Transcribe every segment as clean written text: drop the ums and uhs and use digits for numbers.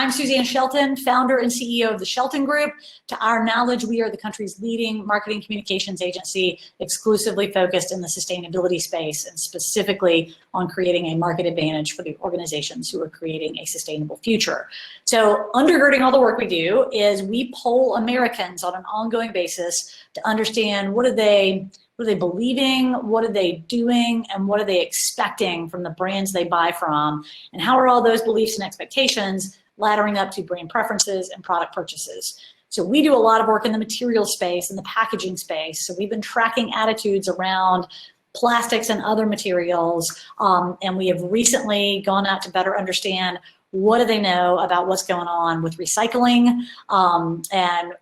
I'm Suzanne Shelton, founder and CEO of the Shelton Group. To our knowledge, we are the country's leading marketing communications agency exclusively focused in the sustainability space and specifically on creating a market advantage for the organizations who are creating a sustainable future. So undergirding all the work we do is we poll Americans on an ongoing basis to understand what are they believing, what are they doing, and what are they expecting from the brands they buy from, and how are all those beliefs and expectations laddering up to brand preferences and product purchases. So we do a lot of work in the material space and the packaging space. So we've been tracking attitudes around plastics and other materials, and we have recently gone out to better understand what do they know about what's going on with recycling, and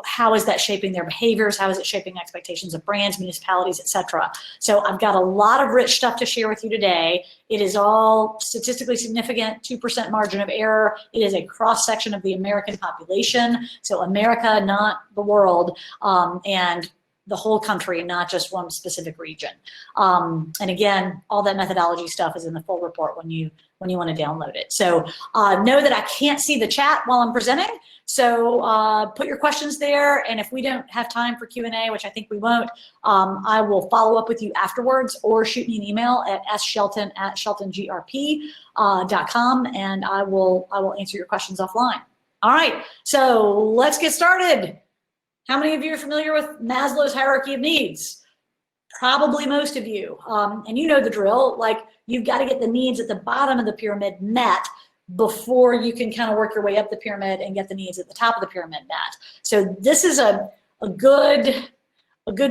how is that shaping their behaviors, how is it shaping expectations of brands, municipalities, etc. So I've got a lot of rich stuff to share with you today. It is all statistically significant, 2% margin of error. It is a cross-section of the American population, so America, not the world, and the whole country, not just one specific region. And again, all that methodology stuff is in the full report when you want to download it. So know that I can't see the chat while I'm presenting. So put your questions there, and if we don't have time for Q&A, which I think we won't, I will follow up with you afterwards, or shoot me an email at shelton@sheltongrp.com, and I will answer your questions offline. All right, so let's get started. How many of you are familiar with Maslow's hierarchy of needs? Probably most of you, and you know the drill. Like, you've got to get the needs at the bottom of the pyramid met before you can kind of work your way up the pyramid and get the needs at the top of the pyramid met. So this is a good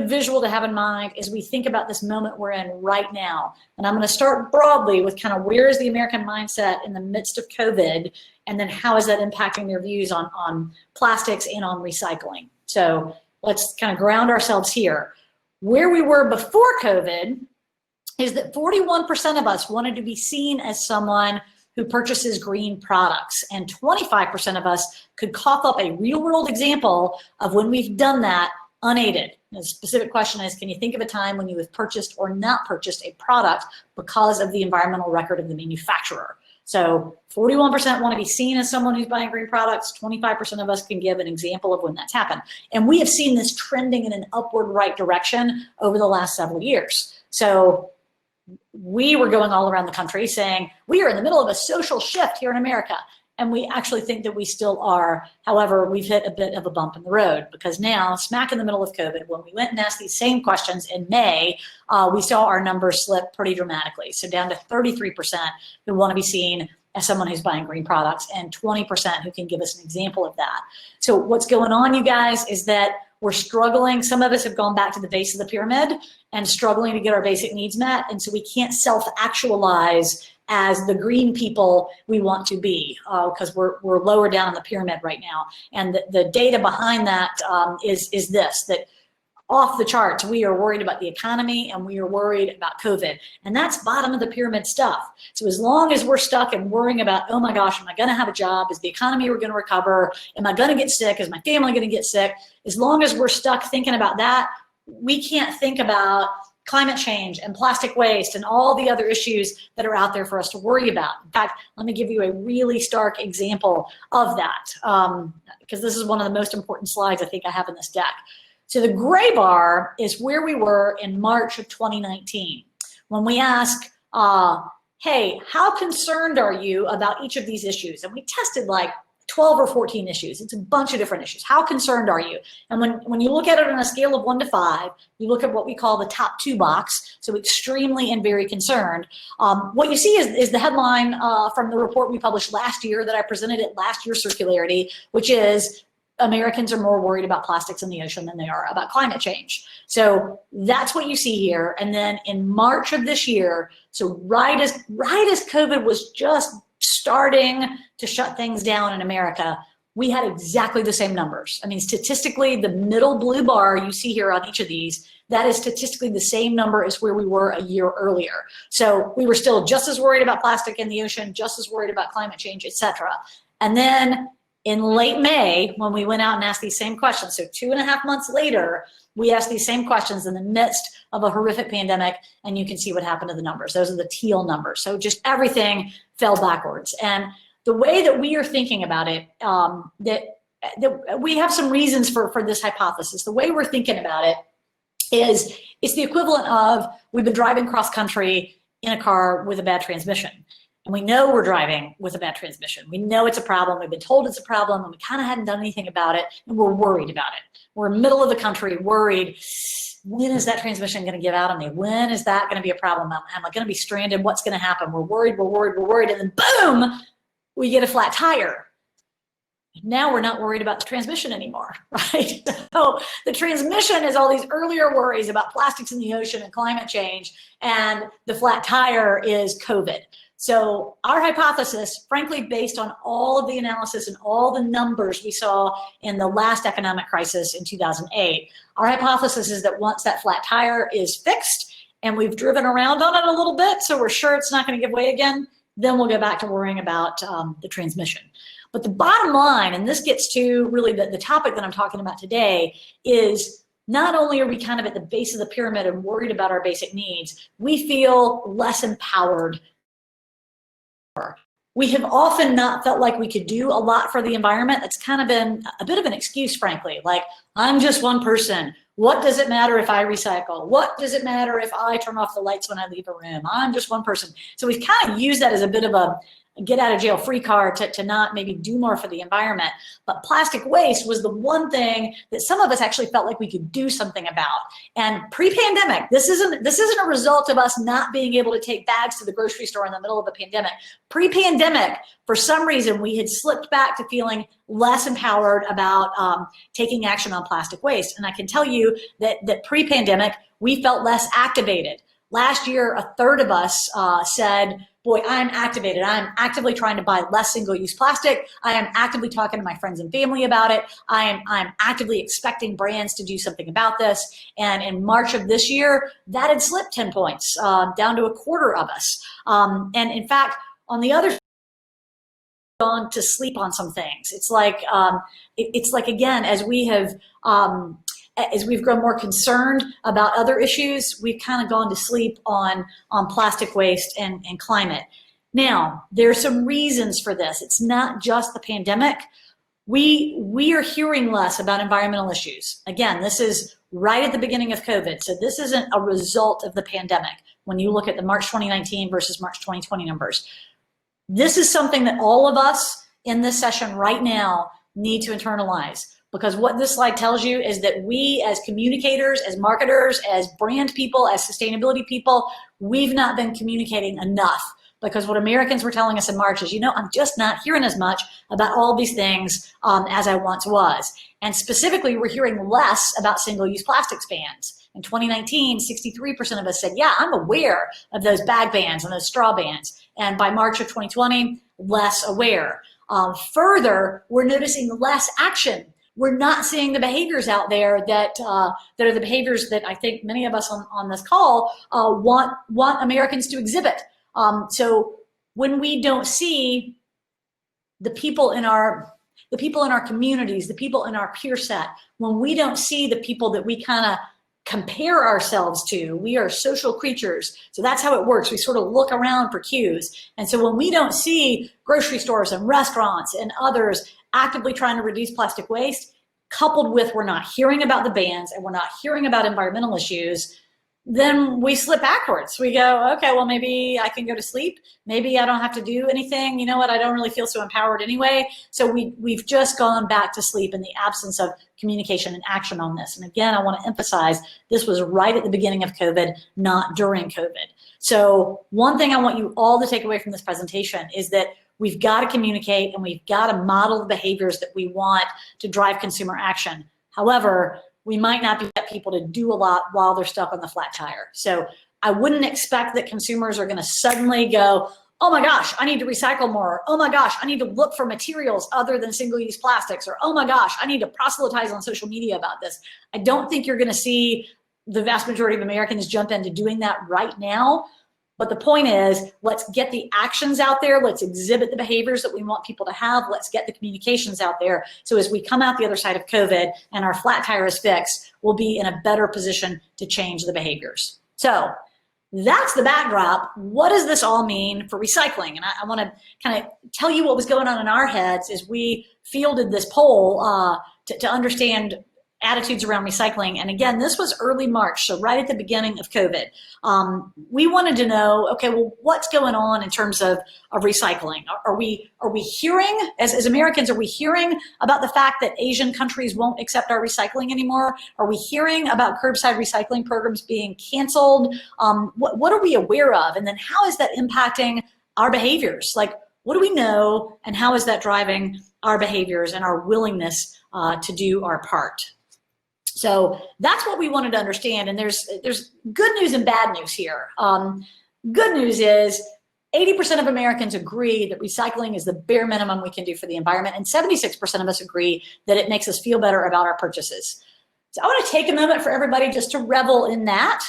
visual to have in mind as we think about this moment we're in right now. And I'm going to start broadly with kind of where is the American mindset in the midst of COVID, and then how is that impacting their views on plastics and on recycling. So let's kind of ground ourselves here. Where we were before COVID is that 41% of us wanted to be seen as someone who purchases green products, and 25% of us could cough up a real-world example of when we've done that unaided. And the specific question is, can you think of a time when you have purchased or not purchased a product because of the environmental record of the manufacturer? So 41% want to be seen as someone who's buying green products. 25% of us can give an example of when that's happened. And we have seen this trending in an upward right direction over the last several years. So we were going all around the country saying, we are in the middle of a social shift here in America. And we actually think that we still are. However, we've hit a bit of a bump in the road, because now, smack in the middle of COVID, when we went and asked these same questions in May, we saw our numbers slip pretty dramatically. So down to 33% who want to be seen as someone who's buying green products, and 20% who can give us an example of that. So what's going on, you guys, is that we're struggling. Some of us have gone back to the base of the pyramid and struggling to get our basic needs met. And so we can't self-actualize as the green people we want to be, because we're lower down in the pyramid right now. And the data behind that is this, that off the charts, we are worried about the economy and we are worried about COVID. And that's bottom of the pyramid stuff. So as long as we're stuck and worrying about, oh my gosh, am I gonna have a job? Is the economy going to recover? Am I gonna get sick? Is my family gonna get sick? As long as we're stuck thinking about that, we can't think about climate change and plastic waste and all the other issues that are out there for us to worry about. In fact, let me give you a really stark example of that, because this is one of the most important slides I think I have in this deck. So the gray bar is where we were in March of 2019, when we ask, hey, how concerned are you about each of these issues? And we tested like 12 or 14 issues. It's a bunch of different issues. How concerned are you? And when you look at it on a scale of 1 to 5, you look at what we call the top 2 box, so extremely and very concerned. What you see is the headline from the report we published last year that I presented at last year's Circularity, which is, Americans are more worried about plastics in the ocean than they are about climate change. So that's what you see here. And then in March of this year, so right as COVID was just starting to shut things down in America, we had exactly the same numbers. I mean, statistically, the middle blue bar you see here on each of these, that is statistically the same number as where we were a year earlier. So we were still just as worried about plastic in the ocean, just as worried about climate change, etc. And then in late May, when we went out and asked these same questions, so 2.5 months later, we asked these same questions in the midst of a horrific pandemic, and you can see what happened to the numbers. Those are the teal numbers. So just everything fell backwards. And the way that we are thinking about it, that we have some reasons for this hypothesis. The way we're thinking about it is it's the equivalent of we've been driving cross country in a car with a bad transmission. And we know we're driving with a bad transmission. We know it's a problem. We've been told it's a problem, and we kind of hadn't done anything about it, and we're worried about it. We're in the middle of the country, worried. When is that transmission going to give out on me? When is that going to be a problem? Am I going to be stranded? What's going to happen? We're worried, we're worried, we're worried, and then boom, we get a flat tire. Now we're not worried about the transmission anymore, right? So the transmission is all these earlier worries about plastics in the ocean and climate change, and the flat tire is COVID. So our hypothesis, frankly, based on all of the analysis and all the numbers we saw in the last economic crisis in 2008, our hypothesis is that once that flat tire is fixed and we've driven around on it a little bit, so we're sure it's not going to give way again, then we'll go back to worrying about the transmission. But the bottom line, and this gets to really the topic that I'm talking about today, is not only are we kind of at the base of the pyramid and worried about our basic needs, we feel less empowered. We have often not felt like we could do a lot for the environment. That's kind of been a bit of an excuse, frankly. Like, I'm just one person. What does it matter if I recycle? What does it matter if I turn off the lights when I leave a room? I'm just one person. So we've kind of used that as a bit of a get out of jail free card to not maybe do more for the environment. But plastic waste was the one thing that some of us actually felt like we could do something about. And pre-pandemic, this isn't a result of us not being able to take bags to the grocery store in the middle of a pandemic. Pre-pandemic, for some reason, we had slipped back to feeling less empowered about taking action on plastic waste. And I can tell you that pre-pandemic, we felt less activated. Last year, a third of us said, boy, I'm activated. I'm actively trying to buy less single-use plastic. I am actively talking to my friends and family about it. I'm actively expecting brands to do something about this. And in March of this year, that had slipped 10 points, down to a quarter of us. And in fact, on the other side, gone to sleep on some things. It's like again, as we've grown more concerned about other issues, we've kind of gone to sleep on plastic waste and climate. Now, there are some reasons for this. It's not just the pandemic. We are hearing less about environmental issues. Again, this is right at the beginning of COVID. So this isn't a result of the pandemic when you look at the March 2019 versus March 2020 numbers. This is something that all of us in this session right now need to internalize. Because what this slide tells you is that we as communicators, as marketers, as brand people, as sustainability people, we've not been communicating enough. Because what Americans were telling us in March is, I'm just not hearing as much about all these things as I once was. And specifically, we're hearing less about single-use plastics bans. In 2019, 63% of us said, yeah, I'm aware of those bag bans and those straw bans. And by March of 2020, less aware. Further, we're noticing less action. We're not seeing the behaviors out there that are the behaviors that I think many of us on this call want Americans to exhibit. So when we don't see the people in our communities, the people in our peer set, when we don't see the people that we kind of compare ourselves to, we are social creatures. So that's how it works. We sort of look around for cues. And so when we don't see grocery stores and restaurants and others actively trying to reduce plastic waste, coupled with we're not hearing about the bans and we're not hearing about environmental issues, then we slip backwards. We go, okay, well, maybe I can go to sleep. Maybe I don't have to do anything. You know what? I don't really feel so empowered anyway. So we've just gone back to sleep in the absence of communication and action on this. And again, I want to emphasize this was right at the beginning of COVID, not during COVID. So one thing I want you all to take away from this presentation is that we've got to communicate and we've got to model the behaviors that we want to drive consumer action. However, we might not be get people to do a lot while they're stuck on the flat tire. So I wouldn't expect that consumers are going to suddenly go, oh my gosh, I need to recycle more. Oh my gosh, I need to look for materials other than single-use plastics. Or oh my gosh, I need to proselytize on social media about this. I don't think you're going to see the vast majority of Americans jump into doing that right now. But the point is, let's get the actions out there. Let's exhibit the behaviors that we want people to have. Let's get the communications out there. So as we come out the other side of COVID and our flat tire is fixed, we'll be in a better position to change the behaviors. So that's the backdrop. What does this all mean for recycling? And I want to kind of tell you what was going on in our heads as we fielded this poll to understand attitudes around recycling. And again, this was early March, so right at the beginning of COVID. We wanted to know, okay, well, what's going on in terms of recycling? Are we hearing, as Americans, are we hearing about the fact that Asian countries won't accept our recycling anymore? Are we hearing about curbside recycling programs being canceled? What are we aware of? And then how is that impacting our behaviors? Like, what do we know, and how is that driving our behaviors and our willingness to do our part? So that's what we wanted to understand, and there's good news and bad news here. Good news is 80% of Americans agree that recycling is the bare minimum we can do for the environment, and 76% of us agree that it makes us feel better about our purchases. So I want to take a moment for everybody just to revel in that,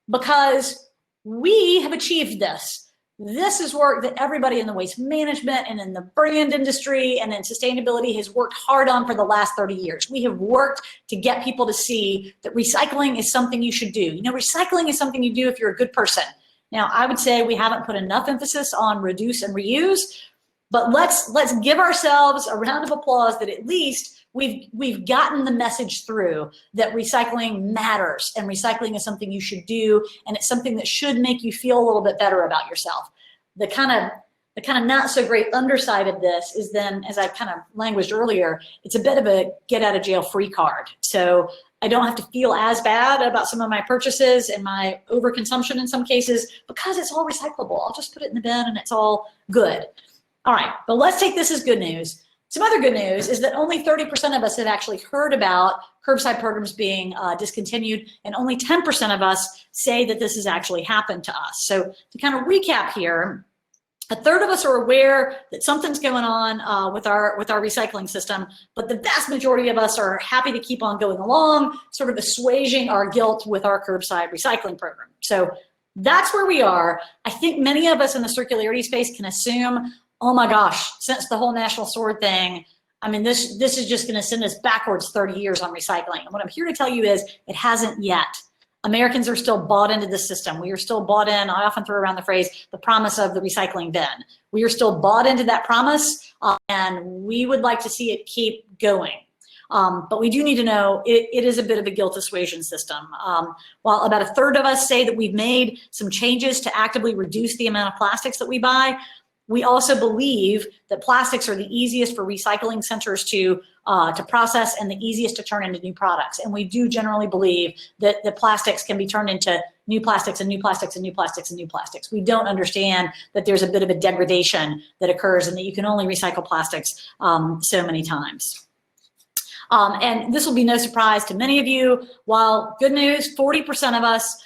because we have achieved this. This is work that everybody in the waste management and in the brand industry and in sustainability has worked hard on for the last 30 years. We have worked to get people to see that recycling is something you should do. You know, recycling is something you do if you're a good person. Now, I would say we haven't put enough emphasis on reduce and reuse, but let's give ourselves a round of applause that at least we've gotten the message through that recycling matters, and recycling is something you should do, and it's something that should make you feel a little bit better about yourself. The kind of not so great underside of this is then, as I kind of languished earlier, it's a bit of a get out of jail free card. So I don't have to feel as bad about some of my purchases and my overconsumption in some cases because it's all recyclable. I'll just put it in the bin and it's all good. All right, but let's take this as good news. Some other good news is that only 30% of us have actually heard about curbside programs being discontinued, and only 10% of us say that this has actually happened to us. So to kind of recap here, a third of us are aware that something's going on with our recycling system, but the vast majority of us are happy to keep on going along, sort of assuaging our guilt with our curbside recycling program. So that's where we are. I think many of us in the circularity space can assume, oh my gosh, since the whole national sword thing, I mean, this is just going to send us backwards 30 years on recycling. And what I'm here to tell you is it hasn't yet. Americans are still bought into the system. We are still bought in. I often throw around the phrase, the promise of the recycling bin. We are still bought into that promise, and we would like to see it keep going. But we do need to know it is a bit of a guilt assuasion system. While about a third of us say that we've made some changes to actively reduce the amount of plastics that we buy, we also believe that plastics are the easiest for recycling centers to process and the easiest to turn into new products. And we do generally believe that the plastics can be turned into new plastics and new plastics and new plastics and new plastics. We don't understand that there's a bit of a degradation that occurs and that you can only recycle plastics so many times. And this will be no surprise to many of you. While good news, 40% of us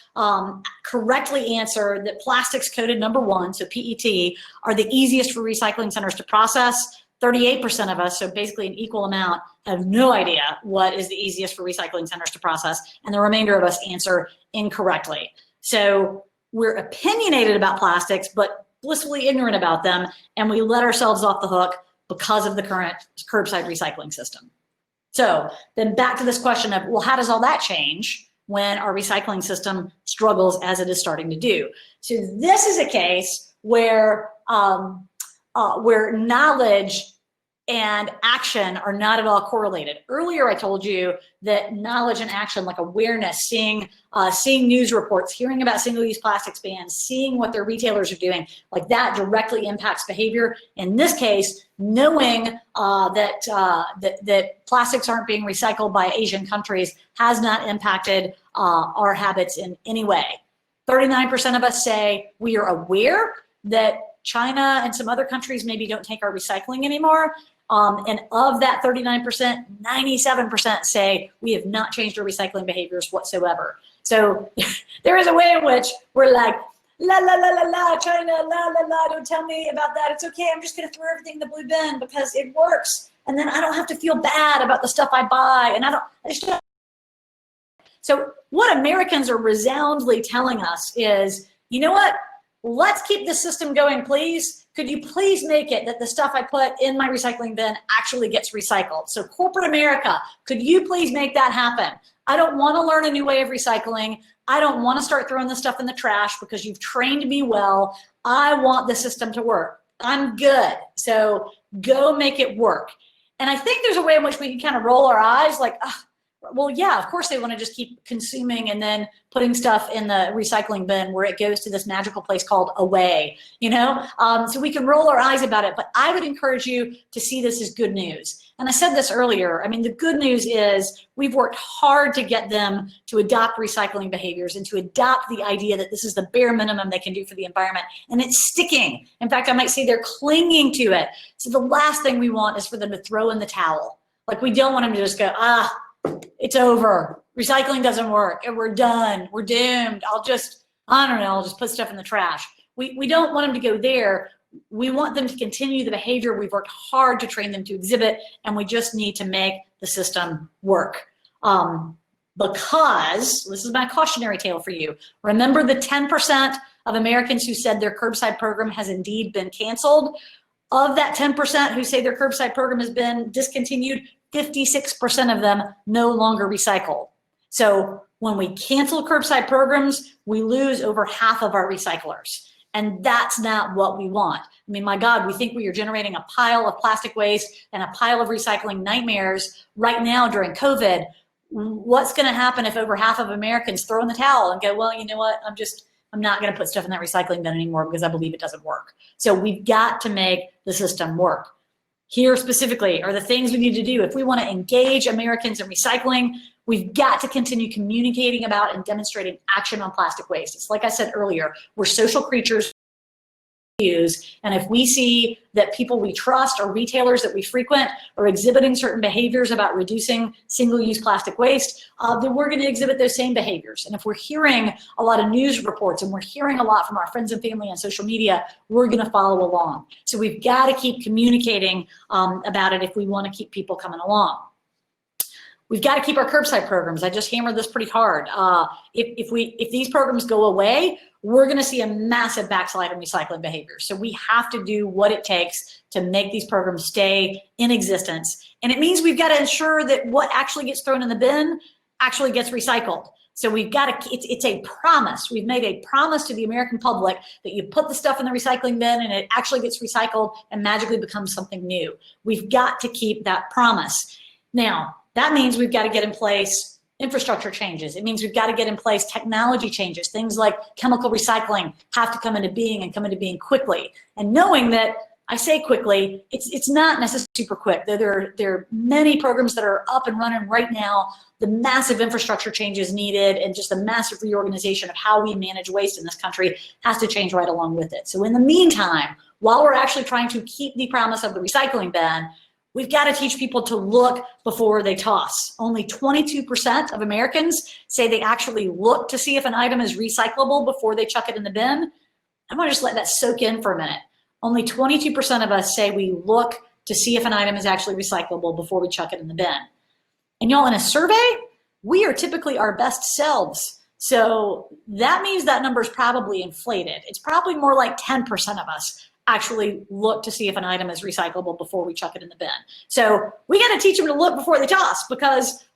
correctly answer that plastics coded number 1, so PET, are the easiest for recycling centers to process. 38% of us, so basically an equal amount, have no idea what is the easiest for recycling centers to process, and the remainder of us answer incorrectly. So we're opinionated about plastics, but blissfully ignorant about them, and we let ourselves off the hook because of the current curbside recycling system. So then back to this question of, well, how does all that change when our recycling system struggles as it is starting to do? So this is a case where knowledge and action are not at all correlated. Earlier, I told you that knowledge and action, like awareness, seeing news reports, hearing about single-use plastics bans, seeing what their retailers are doing, like that directly impacts behavior. In this case, knowing that plastics aren't being recycled by Asian countries has not impacted our habits in any way. 39% of us say we are aware that China and some other countries maybe don't take our recycling anymore. And of that 39%, 97% say we have not changed our recycling behaviors whatsoever. So there is a way in which we're like, la, la, la, la, la, China, la, la, la, don't tell me about that. It's okay, I'm just gonna throw everything in the blue bin because it works. And then I don't have to feel bad about the stuff I buy. And So what Americans are resoundingly telling us is, you know what? Let's keep this system going, please. Could you please make it that the stuff I put in my recycling bin actually gets recycled? So corporate America, could you please make that happen? I don't want to learn a new way of recycling. I don't want to start throwing this stuff in the trash because you've trained me well. I want the system to work. I'm good. So go make it work. And I think there's a way in which we can kind of roll our eyes like, well, yeah, of course they want to just keep consuming and then putting stuff in the recycling bin where it goes to this magical place called away, you know? So we can roll our eyes about it, but I would encourage you to see this as good news. And I said this earlier, I mean, the good news is we've worked hard to get them to adopt recycling behaviors and to adopt the idea that this is the bare minimum they can do for the environment, and it's sticking. In fact, I might say they're clinging to it. So the last thing we want is for them to throw in the towel. Like, we don't want them to just go, it's over. Recycling doesn't work and we're done. We're doomed. I'll just put stuff in the trash. We don't want them to go there. We want them to continue the behavior we've worked hard to train them to exhibit, and we just need to make the system work. Because, this is my cautionary tale for you, remember the 10% of Americans who said their curbside program has indeed been canceled? Of that 10% who say their curbside program has been discontinued, 56% of them no longer recycle. So when we cancel curbside programs, we lose over half of our recyclers. And that's not what we want. I mean, my God, we think we are generating a pile of plastic waste and a pile of recycling nightmares right now during COVID. What's gonna happen if over half of Americans throw in the towel and go, well, you know what, I'm not gonna put stuff in that recycling bin anymore because I believe it doesn't work. So we've got to make the system work. Here specifically are the things we need to do. If we want to engage Americans in recycling, we've got to continue communicating about and demonstrating action on plastic waste. It's like I said earlier, we're social creatures. And if we see that people we trust or retailers that we frequent are exhibiting certain behaviors about reducing single-use plastic waste, then we're going to exhibit those same behaviors. And if we're hearing a lot of news reports and we're hearing a lot from our friends and family on social media, we're going to follow along. So we've got to keep communicating about it if we want to keep people coming along. We've got to keep our curbside programs. I just hammered this pretty hard. If these programs go away, we're going to see a massive backslide in recycling behavior. So we have to do what it takes to make these programs stay in existence. And it means we've got to ensure that what actually gets thrown in the bin actually gets recycled. So we've got to, it's a promise. We've made a promise to the American public that you put the stuff in the recycling bin and it actually gets recycled and magically becomes something new. We've got to keep that promise. Now, that means we've got to get in place infrastructure changes. It means we've got to get in place technology changes. Things like chemical recycling have to come into being and come into being quickly. And knowing that, I say quickly, it's not necessarily super quick. There are many programs that are up and running right now. The massive infrastructure changes needed and just the massive reorganization of how we manage waste in this country has to change right along with it. So in the meantime, while we're actually trying to keep the promise of the recycling ban, we've got to teach people to look before they toss. Only 22% of Americans say they actually look to see if an item is recyclable before they chuck it in the bin. I want to just let that soak in for a minute. Only 22% of us say we look to see if an item is actually recyclable before we chuck it in the bin. And y'all, in a survey, we are typically our best selves. So that means that number is probably inflated. It's probably more like 10% of us actually look to see if an item is recyclable before we chuck it in the bin. So we got to teach them to look before they toss, because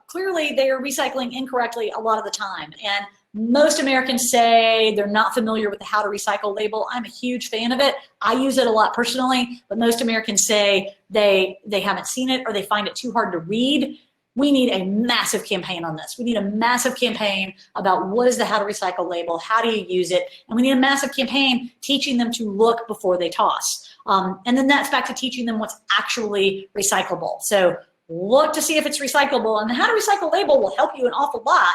clearly they are recycling incorrectly a lot of the time. And most Americans say they're not familiar with the how to recycle label. I'm a huge fan of it. I use it a lot personally, but most Americans say they haven't seen it or they find it too hard to read. We need a massive campaign on this. We need a massive campaign about what is the how to recycle label, how do you use it, and we need a massive campaign teaching them to look before they toss. And then that's back to teaching them what's actually recyclable. So look to see if it's recyclable, and the how to recycle label will help you an awful lot.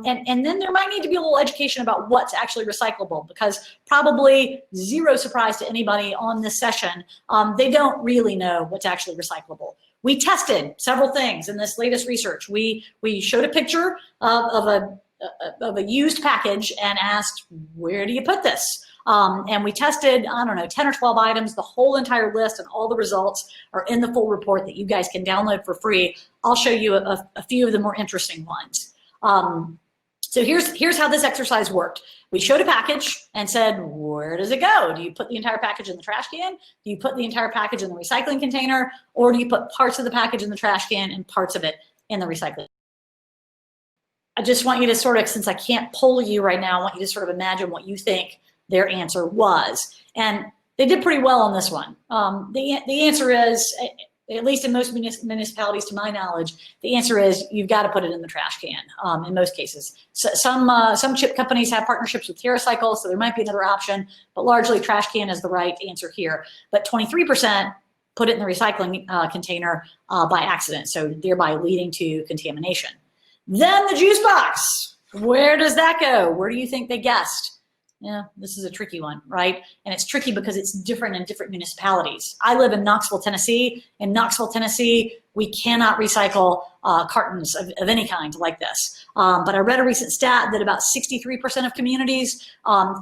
And then there might need to be a little education about what's actually recyclable, because probably zero surprise to anybody on this session, they don't really know what's actually recyclable. We tested several things in this latest research. We showed a picture of a used package and asked, where do you put this? And we tested, I don't know, 10 or 12 items. The whole entire list and all the results are in the full report that you guys can download for free. I'll show you a few of the more interesting ones. So here's how this exercise worked. We showed a package and said, where does it go? Do you put the entire package in the trash can? Do you put the entire package in the recycling container? Or do you put parts of the package in the trash can and parts of it in the recycling? I just want you to sort of, since I can't poll you right now, I want you to sort of imagine what you think their answer was. And they did pretty well on this one. The answer is, at least in most municipalities, to my knowledge, the answer is you've got to put it in the trash can in most cases. So some chip companies have partnerships with TerraCycle, so there might be another option, but largely trash can is the right answer here. But 23% put it in the recycling container by accident, so thereby leading to contamination. Then the juice box, where does that go? Where do you think they guessed? Yeah, this is a tricky one, right? And it's tricky because it's different in different municipalities. I live in Knoxville, Tennessee. In Knoxville, Tennessee, we cannot recycle cartons of any kind like this. But I read a recent stat that about 63% of communities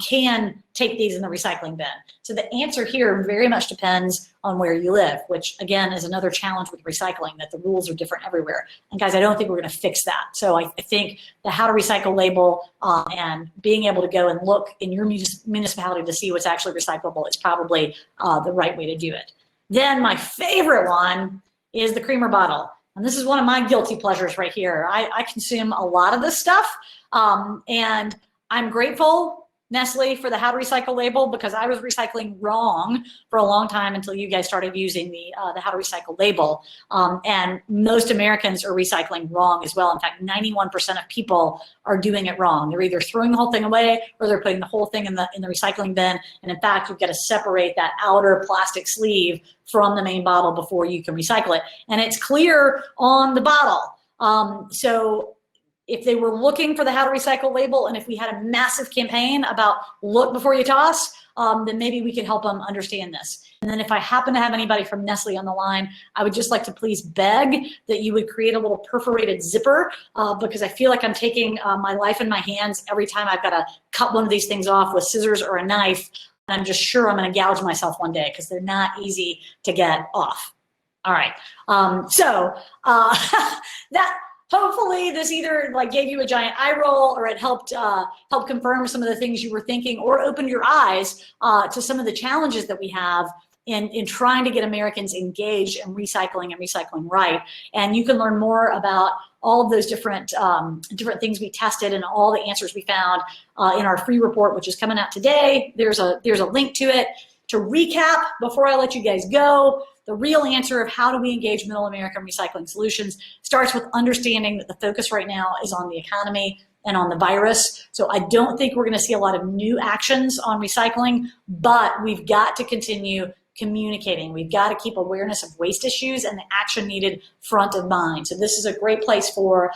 can take these in the recycling bin. So the answer here very much depends on where you live, which again is another challenge with recycling, that the rules are different everywhere. And guys, I don't think we're gonna fix that. So I think the how to recycle label and being able to go and look in your municipality to see what's actually recyclable is probably the right way to do it. Then my favorite one is the creamer bottle. And this is one of my guilty pleasures right here. I consume a lot of this stuff, and I'm grateful, Nestle, for the how to recycle label, because I was recycling wrong for a long time until you guys started using the how to recycle label. And most Americans are recycling wrong as well. In fact, 91% of people are doing it wrong. They're either throwing the whole thing away or they're putting the whole thing in the recycling bin. And in fact, you've got to separate that outer plastic sleeve from the main bottle before you can recycle it. And it's clear on the bottle. So if they were looking for the how to recycle label, and if we had a massive campaign about look before you toss, then maybe we could help them understand this. And then if I happen to have anybody from Nestle on the line, I would just like to please beg that you would create a little perforated zipper, because I feel like I'm taking my life in my hands every time I've got to cut one of these things off with scissors or a knife. And I'm just sure I'm going to gouge myself one day because they're not easy to get off. All right. That hopefully this either like gave you a giant eye roll, or it helped help confirm some of the things you were thinking, or opened your eyes to some of the challenges that we have in trying to get Americans engaged in recycling and recycling right. And you can learn more about all of those different things we tested and all the answers we found in our free report, which is coming out today. There's a link to it. To recap, before I let you guys go, the real answer of how do we engage middle American recycling solutions starts with understanding that the focus right now is on the economy and on the virus. So I don't think we're going to see a lot of new actions on recycling, but we've got to continue communicating. We've got to keep awareness of waste issues and the action needed front of mind. So this is a great place for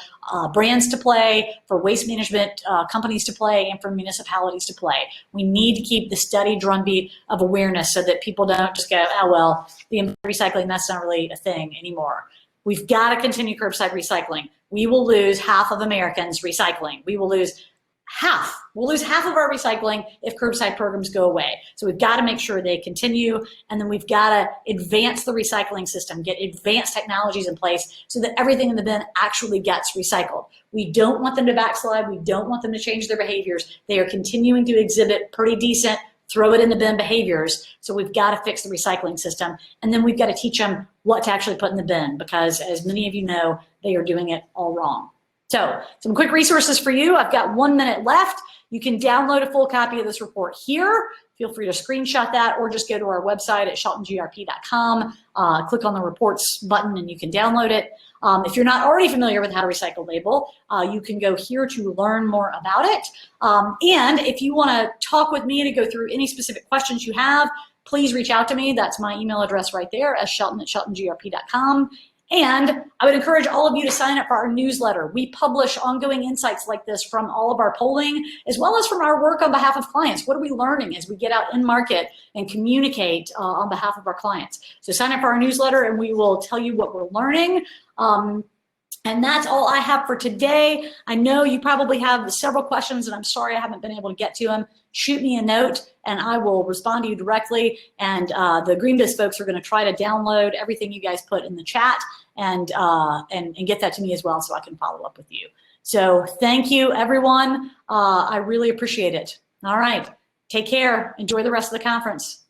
brands to play, for waste management companies to play, and for municipalities to play. We need to keep the steady drumbeat of awareness so that people don't just go, oh, well, the recycling, that's not really a thing anymore. We've got to continue curbside recycling. We will lose half of Americans recycling. We will lose half. We'll lose half of our recycling if curbside programs go away. So we've got to make sure they continue, and then we've got to advance the recycling system, get advanced technologies in place so that everything in the bin actually gets recycled. We don't want them to backslide. We don't want them to change their behaviors. They are continuing to exhibit pretty decent throw it in the bin behaviors. So we've got to fix the recycling system. And then we've got to teach them what to actually put in the bin, because as many of you know, they are doing it all wrong. So some quick resources for you. I've got 1 minute left. You can download a full copy of this report here. Feel free to screenshot that, or just go to our website at sheltongrp.com, click on the reports button, and you can download it. If you're not already familiar with how to recycle label, you can go here to learn more about it. And if you want to talk with me to go through any specific questions you have, please reach out to me. That's my email address right there, shelton@sheltongrp.com. And I would encourage all of you to sign up for our newsletter. We publish ongoing insights like this from all of our polling, as well as from our work on behalf of clients. What are we learning as we get out in market and communicate on behalf of our clients? So sign up for our newsletter and we will tell you what we're learning. And that's all I have for today. I know you probably have several questions, and I'm sorry I haven't been able to get to them. Shoot me a note and I will respond to you directly. And the GreenBiz folks are going to try to download everything you guys put in the chat and get that to me as well, so I can follow up with you. So thank you, everyone. I really appreciate it. All right, take care. Enjoy the rest of the conference.